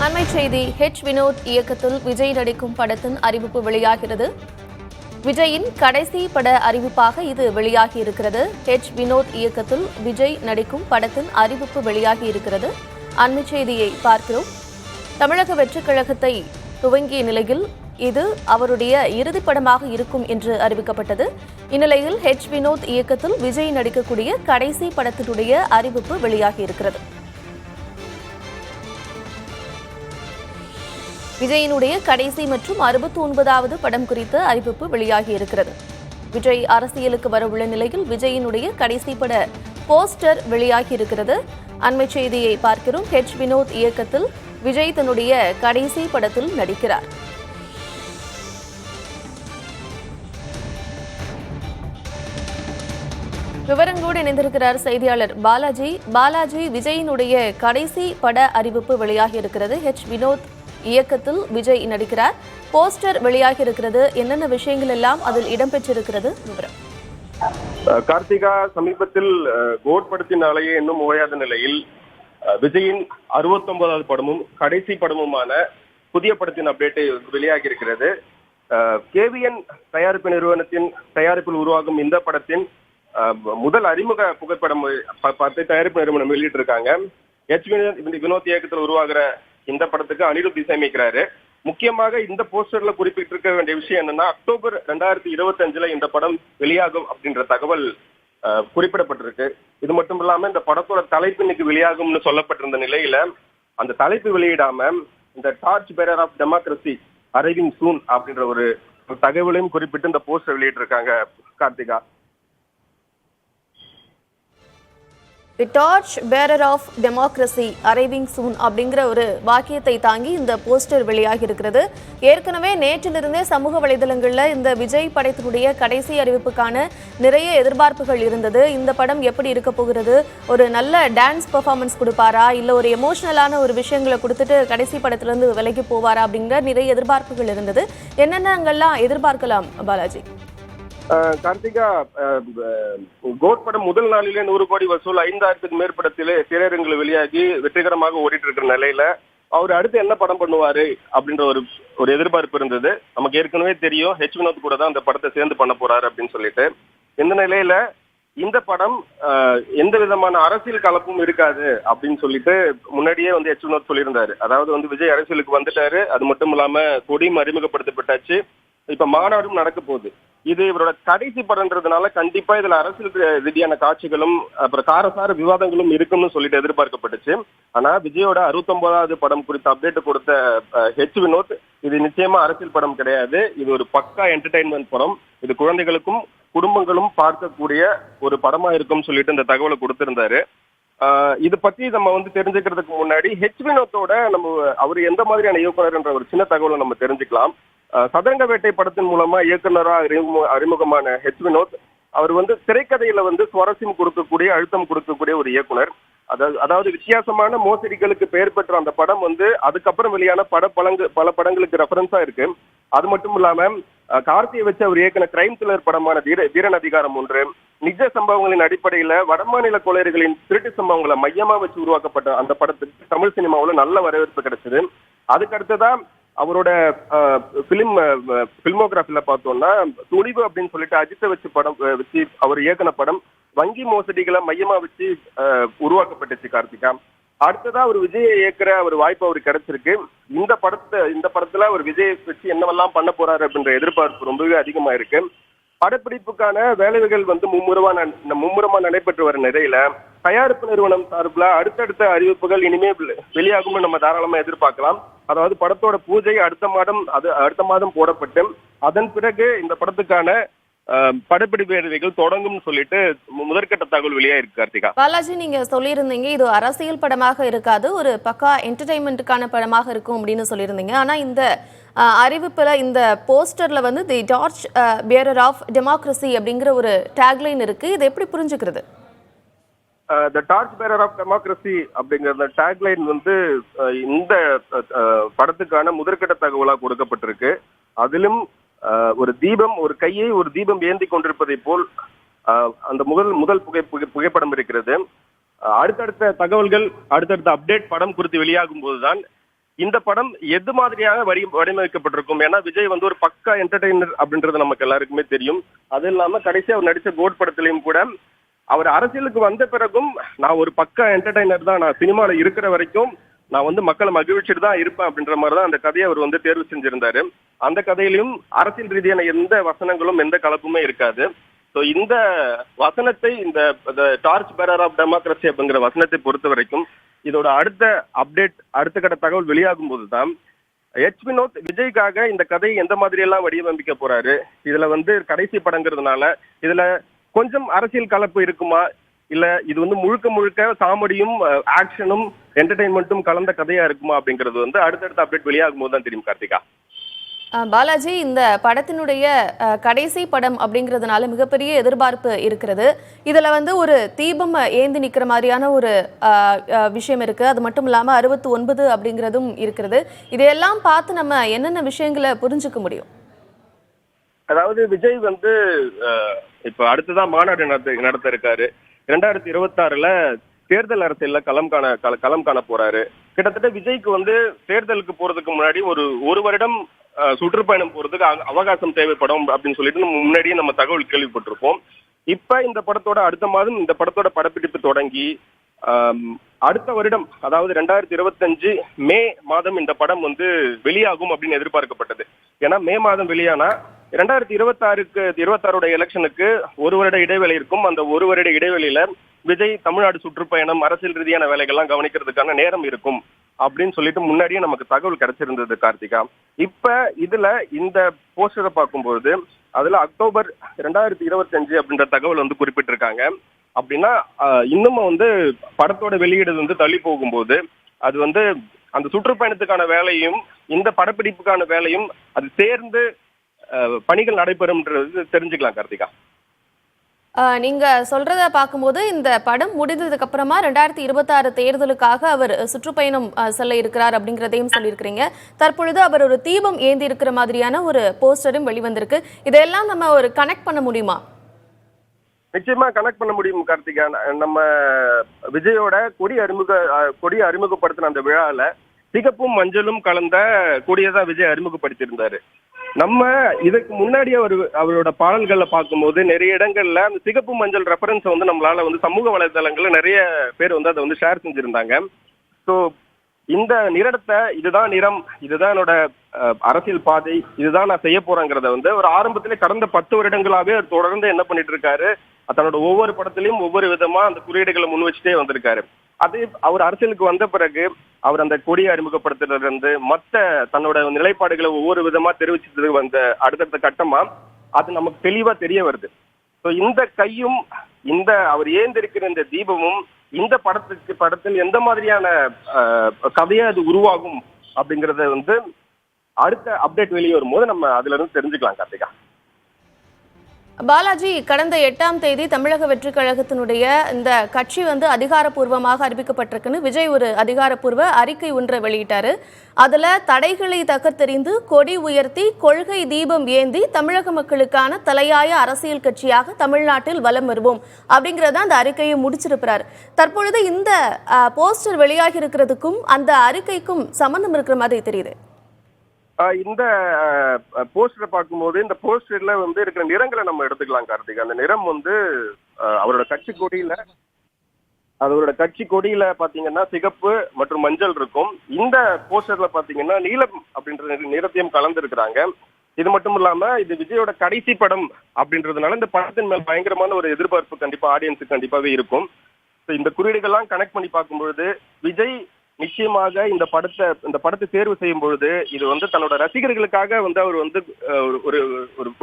அண்மை செய்தி வினோத் இயக்கத்தில் விஜய் நடிக்கும் படத்தின் அறிவிப்பு வெளியாகிறது. விஜயின் கடைசி பட அறிவிப்பாக இது வெளியாகி இருக்கிறது. வினோத் இயக்கத்தில் விஜய் நடிக்கும் படத்தின் அறிவிப்பு வெளியாகி இருக்கிறது. அண்மை செய்தியை பார்க்கிறோம். தமிழக வெற்றிக் கழகத்தை துவங்கிய நிலையில் இது அவருடைய இறுதிப் படமாக இருக்கும் என்று அறிவிக்கப்பட்டது. இந்நிலையில் வினோத் இயக்கத்தில் விஜய் நடிக்கக்கூடிய கடைசி படத்தினுடைய அறிவிப்பு வெளியாகி இருக்கிறது. விஜயினுடைய கடைசி மற்றும் 69வது படம் குறித்த அறிவிப்பு வெளியாகி இருக்கிறது. விஜய் அரசியலுக்கு வரவுள்ள நிலையில் விஜயினுடைய கடைசி பட போஸ்டர் வெளியாகி இருக்கிறது. அண்மை செய்தியை பார்க்கிறோம். வினோத் இயக்கத்தில் விஜய் தன்னுடைய கடைசி படத்தில் நடிக்கிறார். விவரங்களோடு இணைந்திருக்கிறார் செய்தியாளர் பாலாஜி. பாலாஜி, விஜயினுடைய கடைசி பட அறிவிப்பு வெளியாகி இருக்கிறது. வினோத் இயக்கத்தில் விஜய் நடிக்கிறார். போஸ்டர் வெளியாகி இருக்கிறது. என்னென்ன விஷயங்கள் எல்லாம் அதில் இடம்பெற்றிருக்கிறது விவரம்? கார்த்திகா, சமீபத்தில் கோட் படத்தின் அலையே இன்னும் ஓயாத நிலையில் விஜயின் 69வது படமும் கடைசி படமுமான புதிய படத்தின் அப்டேட் வெளியாகி இருக்கிறது. KVN தயாரிப்பு நிறுவனத்தின் தயாரிப்பில் உருவாகும் இந்த படத்தின் முதல் அறிமுக புகைப்படம் பார்த்து தயாரிப்பு நிறுவனம் வெளியிட்டிருக்காங்க. வினோத் இயக்கத்தில் உருவாகிற இந்த படத்துக்கு அனிருத் இசையமைக்கிறாரு. முக்கியமாக இந்த போஸ்டர்ல குறிப்பிட்டிருக்க வேண்டிய விஷயம் என்னன்னா, அக்டோபர் 2025 இந்த படம் வெளியாகும் அப்படின்ற தகவல் குறிப்பிடப்பட்டிருக்கு. இது மட்டும் இல்லாம இந்த படத்தோட தலைப்பு இன்னைக்கு வெளியாகும்னு சொல்லப்பட்டிருந்த நிலையில அந்த தலைப்பு வெளியிடாம இந்த torch bearer of democracy arriving soon அப்படின்ற ஒரு தகவலையும் குறிப்பிட்டு இந்த போஸ்டர் வெளியிட்டிருக்காங்க. Karthika, the torch bearer of democracy arriving soon அப்படிங்கிற ஒரு வாக்கியத்தை தாங்கி இந்த போஸ்டர் வெளியாகி இருக்கிறது. ஏற்கனவே நேற்றிலிருந்தே சமூக வலைதளங்களில் இந்த விஜய் படத்தினுடைய கடைசி அறிவிப்புக்கான நிறைய எதிர்பார்ப்புகள் இருந்தது. இந்த படம் எப்படி இருக்க போகிறது, ஒரு நல்ல டான்ஸ் பெர்ஃபார்மன்ஸ் கொடுப்பாரா, இல்லை ஒரு எமோஷனலான ஒரு விஷயங்களை கொடுத்துட்டு கடைசி படத்திலிருந்து விலகி போவாரா அப்படிங்கிற நிறைய எதிர்பார்ப்புகள் இருந்தது. என்னென்னங்கள்லாம் எதிர்பார்க்கலாம் பாலாஜி? கார்த்திகா, கோட் படம் முதல் நாளிலே 100 கோடி வசூல், 5000க்கும் மேற்படத்திலே திரையரங்கில் வெளியாகி வெற்றிகரமாக ஓடிட்டு இருக்கிற நிலையில அவர் அடுத்து என்ன படம் பண்ணுவாரு அப்படின்ற ஒரு எதிர்பார்ப்பு இருந்தது. நமக்கு ஏற்கனவே தெரியும் வினோத் கூட தான் அந்த படத்தை சேர்ந்து பண்ண போறாரு அப்படின்னு சொல்லிட்டு. இந்த நிலையில இந்த படம் எந்த விதமான அரசியல் கலப்பும் இருக்காது அப்படின்னு சொல்லிட்டு முன்னாடியே வினோத் சொல்லியிருந்தாரு. அதாவது விஜய் அரசியலுக்கு வந்துட்டாரு, அது மட்டும் இல்லாம கொடியும் அறிமுகப்படுத்தப்பட்டாச்சு, இப்ப மாநாடும் நடக்க போகுது. இது இவரோட கடைசி படம்ன்றதுனால கண்டிப்பா இதுல அரசியல் ரீதியான காட்சிகளும் அப்புறம் காரசார விவாதங்களும் இருக்குன்னு சொல்லிட்டு எதிர்பார்க்கப்பட்டுச்சு. ஆனா விஜயோட 69வது படம் குறித்த அப்டேட் கொடுத்த வினோத், இது நிச்சயமா அரசியல் படம் கிடையாது, இது ஒரு பக்கா என்டர்டைன்மெண்ட் படம், இது குழந்தைகளுக்கும் குடும்பங்களும் பார்க்கக்கூடிய ஒரு படமா இருக்கும்னு சொல்லிட்டு இந்த தகவலை கொடுத்திருந்தாரு. இது பத்தி நம்ம தெரிஞ்சுக்கிறதுக்கு முன்னாடி வினோத்தோட அவர் எந்த மாதிரியான இயக்குனர் என்ற ஒரு சின்ன தகவலை நம்ம தெரிஞ்சுக்கலாம். சதுரங்க வேட்டை படத்தின் மூலமா இயக்குனராக அறிமுகமான வினோத், அவர் திரைக்கதையில சுவாரஸ்யம் கொடுக்கக்கூடிய, அழுத்தம் கொடுக்கக்கூடிய ஒரு இயக்குனர். அதாவது வித்தியாசமான மோசடிகளுக்கு பெயர் பெற்ற அந்த படம் அதுக்கப்புறம் வெளியான பல படங்களுக்கு ரெஃபரன்ஸா இருக்கு. அது மட்டும் இல்லாம கார்த்தியை வச்சு அவர் இயக்குன கிரைம் த்ரில்லர் படமான வீரன் அதிகாரம் 1 நிஜ சம்பவங்களின் அடிப்படையில வடமாநில கொள்ளையர்களின் திருட்டு சம்பவங்களை மையமா வச்சு உருவாக்கப்பட்ட அந்த படத்துக்கு தமிழ் சினிமாவில் நல்ல வரவேற்பு கிடைச்சது. அதுக்கு அடுத்ததான் அவரோட பிலிமோகிராஃபில பார்த்தோம்னா துணிவு அப்படின்னு சொல்லிட்டு அஜித்தை வச்சு அவர் இயக்குன படம் வங்கி மோசடிகளை மையமா வச்சு உருவாக்கப்பட்டுச்சு. கார்த்திகா, அடுத்ததான் அவர் விஜயை இயக்குற ஒரு வாய்ப்பு அவருக்கு கிடைச்சிருக்கு. இந்த படத்துல அவர் விஜயை வச்சு என்னவெல்லாம் பண்ண போறாரு அப்படின்ற எதிர்பார்ப்பு ரொம்பவே அதிகமா இருக்கு. படப்பிடிப்புக்கான வேலைகள் மும்முரமா நடைபெற்று வர நிலையில தயாரிப்பு நிறுவனம் சார்பில் அடுத்தடுத்த அறிவிப்புகள் இனிமே வெளியாகும்னு நம்ம தாராளமா எதிர்பார்க்கலாம். அதாவது படத்தோட பூஜை அடுத்த மாதம் போடப்பட்டு அதன் பிறகு இந்த படத்துக்கான படப்பிடிப்பு வேலைகள் தொடங்கும் சொல்லிட்டு முதற்கட்ட தகவல் வெளியாயிருக்கு. கார்த்திகா, பாலாஜி, நீங்க சொல்லியிருந்தீங்க இது அரசியல் படமாக இருக்காது, ஒரு பக்கா என்டர்டைன்மெண்ட்டுக்கான படமாக இருக்கும் அப்படின்னு சொல்லியிருந்தீங்க. ஆனா இந்த அறிவிப்புல, இந்த போஸ்டர்ல the torch bearer of democracy அப்படிங்கிற ஒரு டேக்லைன் இருக்கு. இதை எப்படி புரிஞ்சுக்கிறது? The torch bearer of democracy அப்படிங்கிற டேக்லைன் இந்த படத்துக்கான முதற்கட்ட தகவலா கொடுக்கப்பட்டிருக்கு. அதிலும் ஒரு தீபம் ஏந்தி கொண்டிருப்பதை போல் அந்த முதல் புகைப்படம் இருக்கிறது. அடுத்தடுத்த தகவல்கள், அடுத்தடுத்த அப்டேட் படம் குறித்து வெளியாகும் போதுதான் இந்த படம் எது மாதிரியாக வடிவமைக்கப்பட்டிருக்கும்? ஏன்னா விஜய் வந்து ஒரு பக்கா என்டர்டெய்னர் அப்படின்றது நமக்கு எல்லாருக்குமே தெரியும். அது இல்லாம கடைசியா அவர் நடிச்ச கோட் படத்திலையும் கூட அவர் அரசியலுக்கு வந்த பிறகும் நான் ஒரு பக்கா என்டர்டெய்னர் தான், நான் சினிமால இருக்கிற வரைக்கும் நான் வந்து மக்களை மகிழ்ச்சிட்டு தான் இருப்பேன் அப்படின்ற மாதிரிதான் அந்த கதையை அவர் வந்து தேர்வு செஞ்சிருந்தாரு. அந்த கதையிலும் அரசியல் ரீதியான எந்த வசனங்களும் எந்த கலப்புமே இருக்காது. ஸோ இந்த வசனத்தை இந்த டார்ச் பேரர் ஆஃப் டெமோக்ரஸி அப்படிங்கிற வசனத்தை பொறுத்த வரைக்கும் இதோட அடுத்த கட்ட தகவல் வெளியாகும் போதுதான் எச் வினோத் விஜய்க்காக இந்த கதையை எந்த மாதிரி எல்லாம் வடிவமைக்க போறாரு, இதுல வந்து கடைசி படங்கிறதுனால இதுல கொஞ்சம் அரசியல் கலப்பு இருக்குமா, இல்ல இது வந்து முழுக்க முழுக்க காமெடியும் ஆக்ஷனும் என்டர்டெயின்மெண்ட்டும் கலந்த கதையா இருக்குமா அப்படிங்கிறது வந்து அடுத்தடுத்த அப்டேட் வெளியாகும் போது தான் தெரியும் கார்த்திகா. பாலாஜி, இந்த படத்தினுடைய கடைசி படம் அப்படிங்கிறதுனால மிகப்பெரிய எதிர்பார்ப்பு இருக்கிறது. இதுல வந்து ஒரு தீபம் ஏந்தி நிக்கிற மாதிரியான ஒரு விஷயம் இருக்கு. அது மட்டும் இல்லாம 69 அப்படிங்கிறதும் இருக்கிறது. இதையெல்லாம் பார்த்து நம்ம என்னென்ன விஷயங்களை புரிஞ்சுக்க முடியும்? அதாவது விஜய் வந்து இப்ப அடுத்ததான் மாநாடு நடத்த இருக்காரு. 2026ல தேர்தல் அரசியல்ல களம் காண போறாரு. கிட்டத்தட்ட விஜய்க்கு வந்து தேர்தலுக்கு போறதுக்கு முன்னாடி ஒரு வருடம் சுற்றுப்பயணம் போறதுக்கு அவகாசம் தேவைப்படும் அப்படின்னு சொல்லிட்டு நம்ம முன்னாடியே நம்ம தகவல் கேள்விப்பட்டிருப்போம். இப்ப இந்த படத்தோட அடுத்த மாதம் இந்த படத்தோட படப்பிடிப்பு தொடங்கி அடுத்த வருடம் அதாவது 2025 மே மாதம் இந்த படம் வந்து வெளியாகும் அப்படின்னு எதிர்பார்க்கப்பட்டது. ஏன்னா மே மாதம் வெளியானா 2026 எலெக்ஷனுக்கு ஒரு வருட இடைவெளி இருக்கும். அந்த ஒரு வருட இடைவெளியில விஜய் தமிழ்நாடு சுற்றுப்பயணம் அரசியல் ரீதியான வேலைகள்லாம் கவனிக்கிறதுக்கான நேரம் இருக்கும் அப்படின்னு சொல்லிட்டு முன்னாடியே நமக்கு தகவல் கிடைச்சிருந்தது கார்த்திகா. இப்ப இதுல இந்த போஸ்டரை பார்க்கும்போது அதுல அக்டோபர் 2025 அப்படின்ற தகவல் வந்து குறிப்பிட்டிருக்காங்க. அப்படின்னா இன்னமும் வந்து படத்தோட வெளியீடு வந்து தள்ளி போகும்போது அது வந்து அந்த சுற்றுப்பயணத்துக்கான வேலையும் இந்த படப்பிடிப்புக்கான வேலையும் அது சேர்ந்து பணிகள் நடைபெறும்ன்றது தெரிஞ்சுக்கலாம் கார்த்திகா. நீங்க சொல்றத பார்க்கும்போது இந்த படம் முடிந்ததுக்கு அப்புறமா 2026 தேர்தலுக்காக அவர் சுற்றுப்பயணம் செல்ல இருக்கிறார் அப்படிங்கிறதையும் சொல்லியிருக்கிறீங்க. தற்பொழுது அவர் ஒரு தீபம் ஏந்தி இருக்கிற மாதிரியான ஒரு போஸ்டரும் வெளிவந்திருக்கு. இதெல்லாம் நம்ம ஒரு கனெக்ட் பண்ண முடியுமா? நிச்சயமா கனெக்ட் பண்ண முடியும் கார்த்திகா. நம்ம விஜயோட கொடி அறிமுகப்படுத்தின அந்த விழால சிகப்பும் மஞ்சளும் கலந்த கொடியதான் விஜய் அறிமுகப்படுத்தியிருந்தாரு. நம்ம இதுக்கு முன்னாடி அவரோட பாடல்களை பார்க்கும்போது நிறைய இடங்கள்ல அந்த சிகப்பு மஞ்சள் ரெஃபரன்ஸ் வந்து நம்மளால வந்து சமூக வலைதளங்கள்ல நிறைய பேர் வந்து அதை வந்து ஷேர் செஞ்சிருந்தாங்க. ஸோ இந்த நிறத்தை இதுதான் நிறம், இதுதான் என்னோட அரசியல் பாதை, இதுதான் நான் செய்ய போறேங்கிறத வந்து ஒரு ஆரம்பத்திலே கடந்த 10 வருடங்களாவே தொடர்ந்து என்ன பண்ணிட்டு இருக்காரு, தன்னோட ஒவ்வொரு படத்திலையும் ஒவ்வொரு விதமா அந்த குறியீடுகளை முன் வச்சுட்டே வந்திருக்காரு. அது அவர் அரசியலுக்கு வந்த பிறகு அவர் அந்த கொடியை அறிமுகப்படுத்துறதுல இருந்து மற்ற தன்னோட நிலைப்பாடுகளை ஒவ்வொரு விதமா தெரிவிச்சது வந்த அடுத்தடுத்த கட்டமா அது நமக்கு தெளிவா தெரிய வருது. ஸோ இந்த கையும் இந்த அவர் ஏந்திருக்கிற இந்த தீபமும் இந்த படத்தில் எந்த மாதிரியான கதையா அது உருவாகும் அப்படிங்கறத வந்து அடுத்த அப்டேட் வெளியே வரும்போது நம்ம அதுல இருந்து தெரிஞ்சுக்கலாம் கார்த்திகா. பாலாஜி, கடந்த 8ஆம் தேதி தமிழக வெற்றிக் கழகத்தினுடைய இந்த கட்சி வந்து அதிகாரப்பூர்வமாக அறிவிக்கப்பட்டிருக்குன்னு விஜய் ஒரு அதிகாரப்பூர்வ அறிக்கை ஒன்றை வெளியிட்டாரு. அதுல தடைகளை தகர்த்தெறிந்து கொடி உயர்த்தி கொள்கை தீபம் ஏந்தி தமிழக மக்களுக்கான தலையாய அரசியல் கட்சியாக தமிழ்நாட்டில் வலம் வருவோம் அப்படிங்கறத அந்த அறிக்கையை முடிச்சிருக்கிறார். தற்பொழுது இந்த போஸ்டர் வெளியாகி இருக்கிறதுக்கும் அந்த அறிக்கைக்கும் சம்பந்தம் இருக்கிற மாதிரி தெரியுது. இந்த போஸ்டரை பார்க்கும்போது இந்த போஸ்டர்ல வந்து இருக்கிற நிறங்களை நம்ம எடுத்துக்கலாம் கார்த்திக். அந்த நிறம் வந்து அவரோட கட்சி கொடியில பாத்தீங்கன்னா சிகப்பு மற்றும் மஞ்சள் இருக்கும். இந்த போஸ்டர்ல பாத்தீங்கன்னா நீலம் அப்படின்ற நிறத்தையும் கலந்து இருக்கிறாங்க. இது மட்டும் இல்லாம இது விஜயோட கடைசி படம் அப்படின்றதுனால இந்த படத்தின் மேல் பயங்கரமான ஒரு எதிர்பார்ப்பு கண்டிப்பா ஆடியன்ஸுக்கு கண்டிப்பாவே இருக்கும். இந்த குறியீடுகள்லாம் கனெக்ட் பண்ணி பார்க்கும்பொழுது விஜய் நிச்சயமாக இந்த படத்தை தேர்வு செய்யும் பொழுது இது வந்து தன்னோட ரசிகர்களுக்காக வந்து அவர் வந்து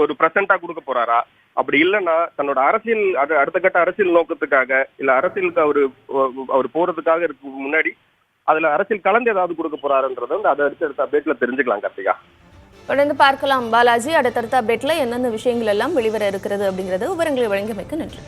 ஒரு பிரசன்டா கொடுக்க போறாரா, அப்படி இல்லைன்னா தன்னோட அரசியல் அடுத்த கட்ட அரசியல் நோக்கத்துக்காக இல்ல அரசியலுக்கு அவர் போறதுக்காக இருக்கு முன்னாடி அதுல அரசியல் கலந்து ஏதாவது கொடுக்க போறாருன்றத வந்து அதை அடுத்த அப்டேட்ல தெரிஞ்சுக்கலாம் கார்த்திகா. தொடர்ந்து பார்க்கலாம் பாலாஜி. அடுத்தடுத்த அப்டேட்ல என்னென்ன விஷயங்கள் எல்லாம் வெளிவர இருக்கிறது அப்படிங்கிறது விவரங்களை வழங்கியமைக்கு நன்றி.